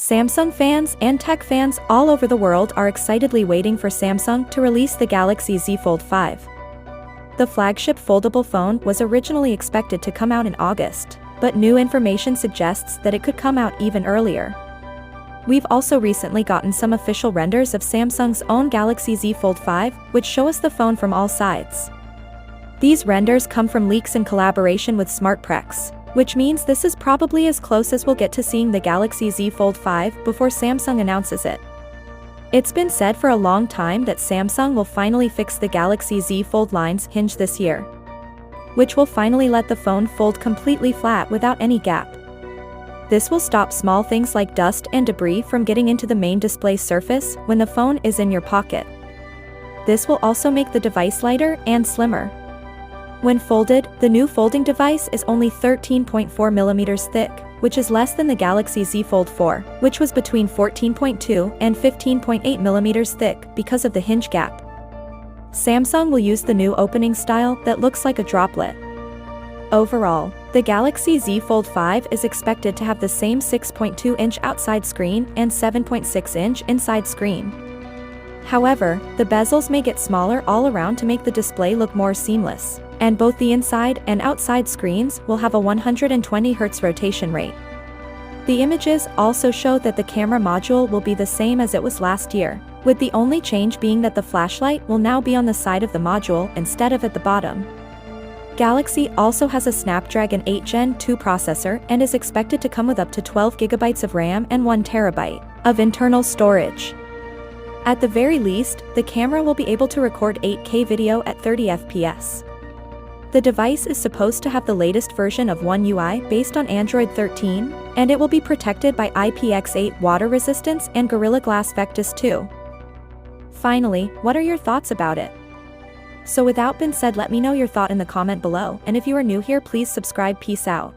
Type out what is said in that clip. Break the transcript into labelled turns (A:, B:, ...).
A: Samsung fans and tech fans all over the world are excitedly waiting for Samsung to release the Galaxy Z Fold 5. The flagship foldable phone was originally expected to come out in August, but new information suggests that it could come out even earlier. We've also recently gotten some official renders of Samsung's own Galaxy Z Fold 5, which show us the phone from all sides. These renders come from leaks in collaboration with SmartPrex, which means this is probably as close as we'll get to seeing the Galaxy Z Fold 5 before Samsung announces it. It's been said for a long time that Samsung will finally fix the Galaxy Z Fold line's hinge this year, which will finally let the phone fold completely flat without any gap. This will stop small things like dust and debris from getting into the main display surface when the phone is in your pocket. This will also make the device lighter and slimmer. When folded, the new folding device is only 13.4mm thick, which is less than the Galaxy Z Fold 4, which was between 14.2 and 15.8mm thick because of the hinge gap. Samsung will use the new opening style that looks like a droplet. Overall, the Galaxy Z Fold 5 is expected to have the same 6.2-inch outside screen and 7.6-inch inside screen. However, the bezels may get smaller all around to make the display look more seamless, and both the inside and outside screens will have a 120Hz rotation rate. The images also show that the camera module will be the same as it was last year, with the only change being that the flashlight will now be on the side of the module instead of at the bottom. Galaxy also has a Snapdragon 8 Gen 2 processor and is expected to come with up to 12GB of RAM and 1TB of internal storage. At the very least, the camera will be able to record 8K video at 30fps. The device is supposed to have the latest version of One UI based on Android 13, and it will be protected by IPX8 water resistance and Gorilla Glass Victus 2. Finally, what are your thoughts about it? So without being said, let me know your thought in the comment below, and if you are new here, please subscribe. Peace out.